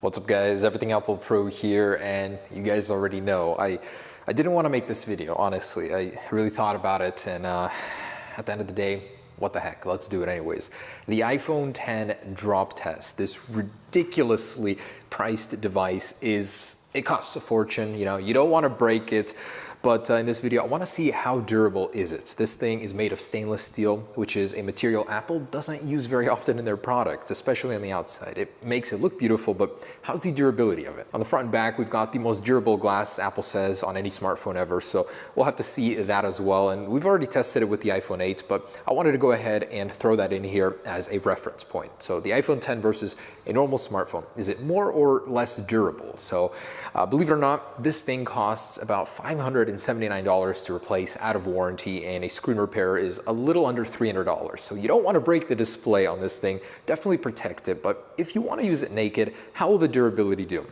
What's up guys, Everything Apple Pro here, and you guys already know I didn't want to make this video, honestly. I really thought about it, and at the end of the day, what the heck, let's do it anyways. The iPhone X drop test, this ridiculously priced device, it costs a fortune. You know, you don't want to break it, but in this video I want to see how durable is it. This thing is made of stainless steel, which is a material Apple doesn't use very often in their products, especially on the outside. It makes it look beautiful, but how's the durability of it? On the front and back, we've got the most durable glass, Apple says, on any smartphone ever, so we'll have to see that as well. And we've already tested it with the iPhone 8, but I wanted to go ahead and throw that in here as a reference point. So the iPhone X versus a normal smartphone, is it more or less durable? So believe it or not, this thing costs about $579 to replace out of warranty, and a screen repair is a little under $300. So you don't want to break the display on this thing, definitely protect it, but if you want to use it naked, how will the durability do?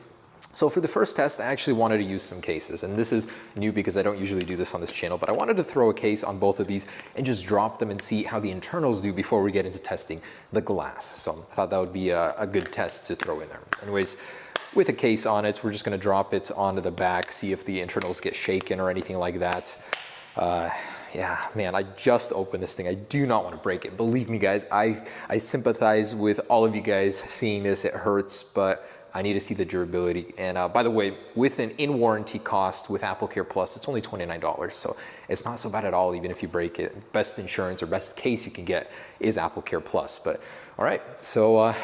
So for the first test, I actually wanted to use some cases, and this is new because I don't usually do this on this channel, but I wanted to throw a case on both of these and just drop them and see how the internals do before we get into testing the glass. So I thought that would be a good test to throw in there. Anyways, with a case on it, we're just going to drop it onto the back, see if the internals get shaken or anything like that. Yeah, man, I just opened this thing. I do not want to break it. Believe me, guys, I sympathize with all of you guys seeing this. It hurts, but I need to see the durability. And by the way, with an in-warranty cost with AppleCare Plus, it's only $29. So it's not so bad at all, even if you break it. Best insurance or best case you can get is AppleCare Plus. But all right, so oh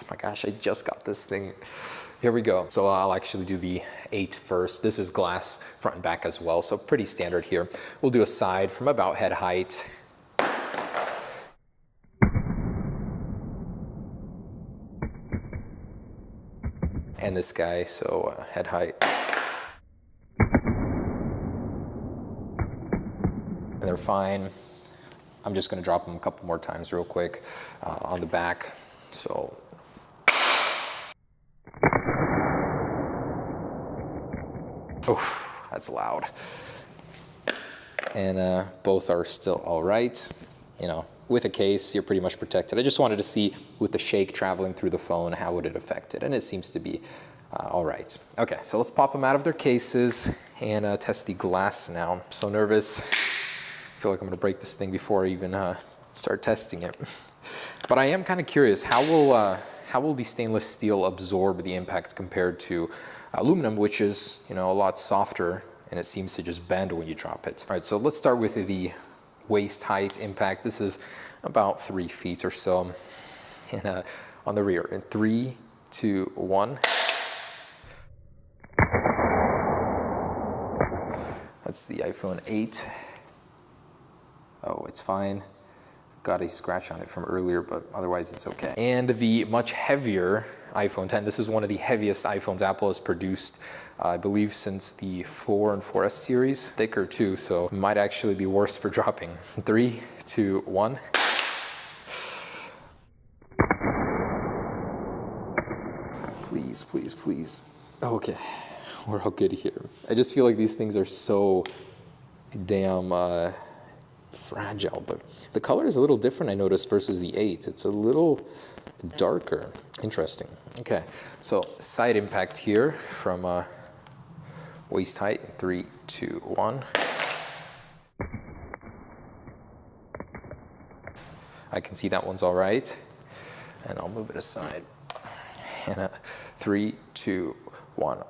my gosh, I just got this thing. Here we go. So I'll actually do the 8 first. This is glass front and back as well, so pretty standard here. We'll do a side from about head height. And this guy, so head height. And they're fine. I'm just gonna drop them a couple more times real quick on the back. So. Oof, that's loud. And both are still all right. You know, with a case, you're pretty much protected. I just wanted to see with the shake traveling through the phone, how would it affect it? And it seems to be all right. Okay, so let's pop them out of their cases and test the glass now. I'm so nervous. I feel like I'm gonna break this thing before I even start testing it. But I am kind of curious, how will the stainless steel absorb the impact compared to aluminum, which is, you know, a lot softer, and it seems to just bend when you drop it. All right, so let's start with the waist height impact. This is about 3 feet or so, and on the rear. In 3, 2, 1. That's the iPhone 8. Oh, it's fine. Got a scratch on it from earlier, but otherwise it's okay. And the much heavier iPhone X. This is one of the heaviest iPhones Apple has produced, I believe, since the 4 and 4S series. Thicker too, so it might actually be worse for dropping. 3, 2, 1. Please, please, please. Okay, we're all good here. I just feel like these things are so damn fragile, but the color is a little different, I noticed, versus the 8. It's a little darker. Interesting. Okay, so side impact here from waist height. 3, 2, 1. I can see that one's all right, and I'll move it aside. And 3, 2, 1.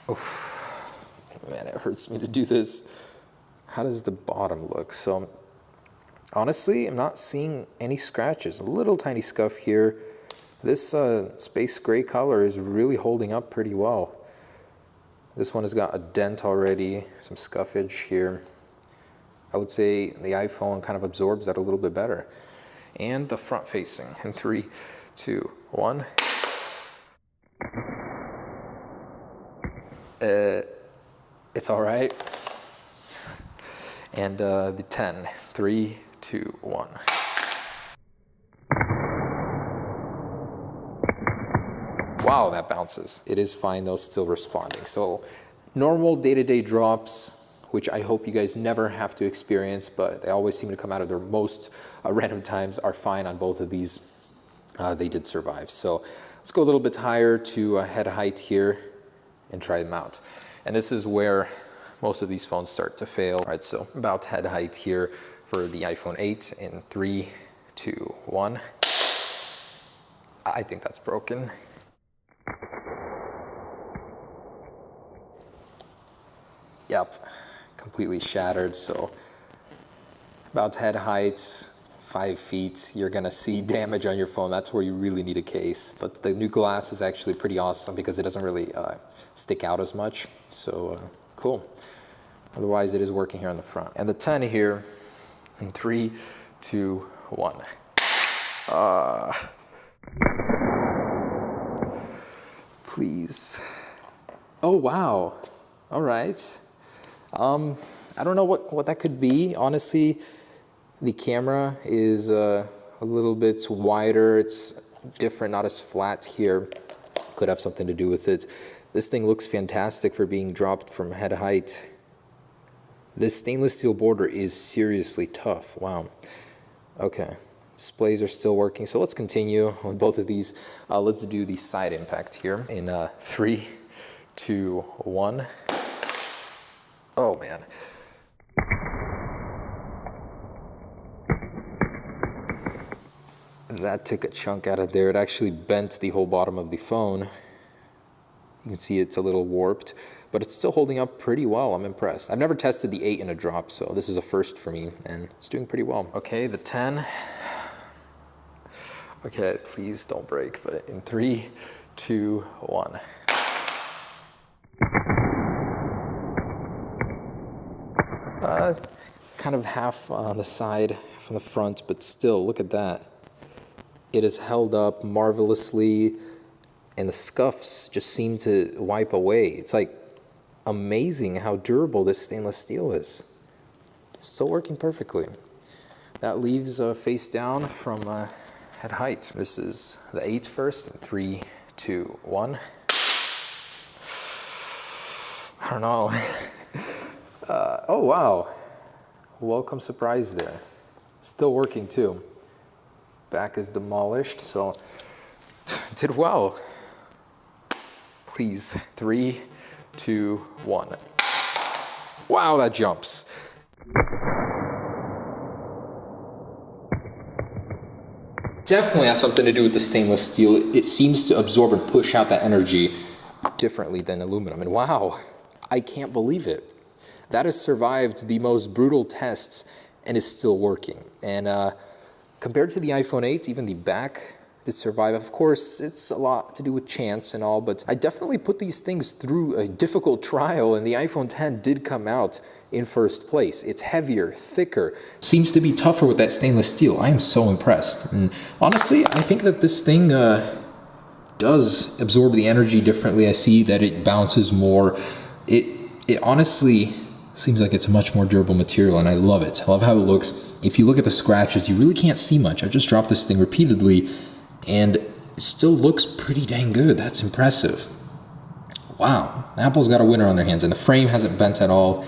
Oof. Man, it hurts me to do this. How does the bottom look? So honestly, I'm not seeing any scratches. A little tiny scuff here. This space gray color is really holding up pretty well. This one has got a dent already, some scuffage here. I would say the iPhone kind of absorbs that a little bit better. And the front facing in 3, 2, 1. It's all right. And the 10, 3, 2, 1. Wow, that bounces. It is fine though, still responding. So normal day-to-day drops, which I hope you guys never have to experience, but they always seem to come out of their most random times, are fine on both of these. They did survive. So let's go a little bit higher to head height here and try them out. And this is where most of these phones start to fail. All right, so about head height here for the iPhone 8 in 3, 2, 1. I think that's broken. Yep, completely shattered. So about head height, 5 feet, you're gonna see damage on your phone. That's where you really need a case. But the new glass is actually pretty awesome because it doesn't really stick out as much. So cool. Otherwise, it is working here on the front. And the 10 here in 3, 2, 1. Please. Oh, wow. All right. I don't know what that could be. Honestly, the camera is a little bit wider. It's different, not as flat here. Could have something to do with it. This thing looks fantastic for being dropped from head height. This stainless steel border is seriously tough. Wow. Okay. Displays are still working. So let's continue with both of these. Let's do the side impact here in 3, 2, 1. Oh, man. That took a chunk out of there. It actually bent the whole bottom of the phone. You can see it's a little warped, but it's still holding up pretty well. I'm impressed. I've never tested the 8 in a drop, so this is a first for me, and it's doing pretty well. Okay, the 10. Okay, please don't break, but in 3, 2, 1. Kind of half on the side from the front, but still, look at that. It is held up marvelously, and the scuffs just seem to wipe away. It's like amazing how durable this stainless steel is. Still working perfectly. That leaves face down from head height. This is the 8 first, in 3, 2, 1. I don't know. Oh, wow. Welcome surprise there. Still working too. Back is demolished, so did well. Please, 3, 2, 1. Wow, that jumps. Definitely has something to do with the stainless steel. It seems to absorb and push out that energy differently than aluminum. And wow, I can't believe it. That has survived the most brutal tests and is still working. And compared to the iPhone 8, even the back did survive. Of course, it's a lot to do with chance and all, but I definitely put these things through a difficult trial, and the iPhone 10 did come out in first place. It's heavier, thicker, seems to be tougher with that stainless steel. I am so impressed. And honestly, I think that this thing does absorb the energy differently. I see that it bounces more. It honestly seems like it's a much more durable material, and I love it. I love how it looks. If you look at the scratches, you really can't see much. I've just dropped this thing repeatedly, and it still looks pretty dang good. That's impressive. Wow, Apple's got a winner on their hands, and the frame hasn't bent at all.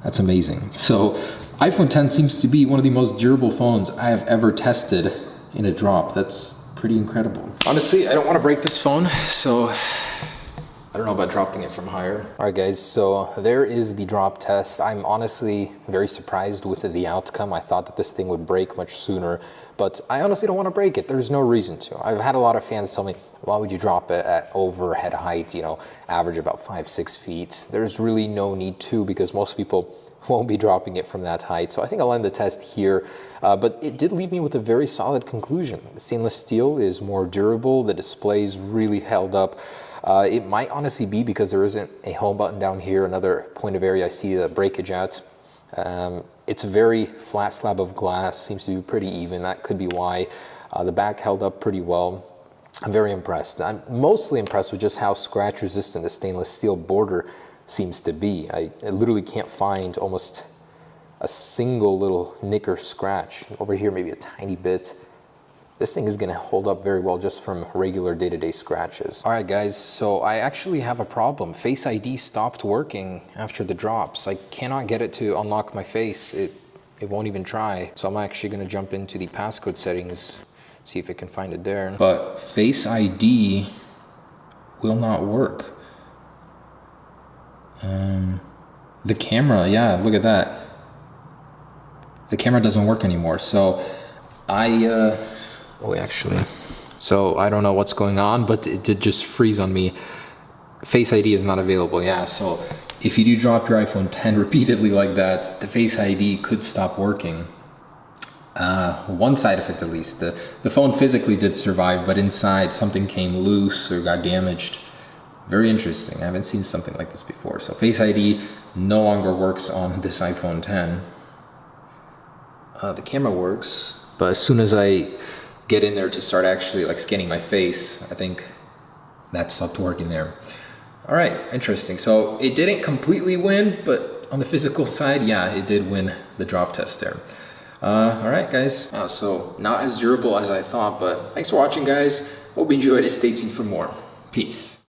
That's amazing. So iPhone 10 seems to be one of the most durable phones I have ever tested in a drop. That's pretty incredible. Honestly, I don't want to break this phone, so I don't know about dropping it from higher. All right, guys, so there is the drop test. I'm honestly very surprised with the outcome. I thought that this thing would break much sooner, but I honestly don't want to break it. There's no reason to. I've had a lot of fans tell me, why would you drop it at over head height, you know, average about 5, 6 feet? There's really no need to, because most people won't be dropping it from that height. So I think I'll end the test here, but it did leave me with a very solid conclusion. The stainless steel is more durable. The display's really held up. It might honestly be because there isn't a home button down here, another point of area I see the breakage at. It's a very flat slab of glass, seems to be pretty even. That could be why. The back held up pretty well. I'm very impressed. I'm mostly impressed with just how scratch resistant the stainless steel border seems to be. I literally can't find almost a single little nick or scratch. Over here, maybe a tiny bit. this thing is gonna hold up very well just from regular day-to-day scratches. All right guys, so I actually have a problem. Face ID stopped working after the drops. I cannot get it to unlock my face. It won't even try. So I'm actually gonna jump into the passcode settings, see if I can find it there. But Face ID will not work. The camera, yeah, look at that. The camera doesn't work anymore. So so I don't know what's going on, but it did just freeze on me. Face ID is not available, yeah. So if you do drop your iPhone 10 repeatedly like that, the Face ID could stop working. One side effect at least, the phone physically did survive, but inside something came loose or got damaged. Very interesting, I haven't seen something like this before. So Face ID no longer works on this iPhone 10. The camera works, but as soon as I get in there to start actually like scanning my face, I think that stopped working there. All right, interesting. So it didn't completely win, but on the physical side, yeah, it did win the drop test there. All right, guys. So not as durable as I thought, but thanks for watching, guys. Hope you enjoyed it. Stay tuned for more. Peace.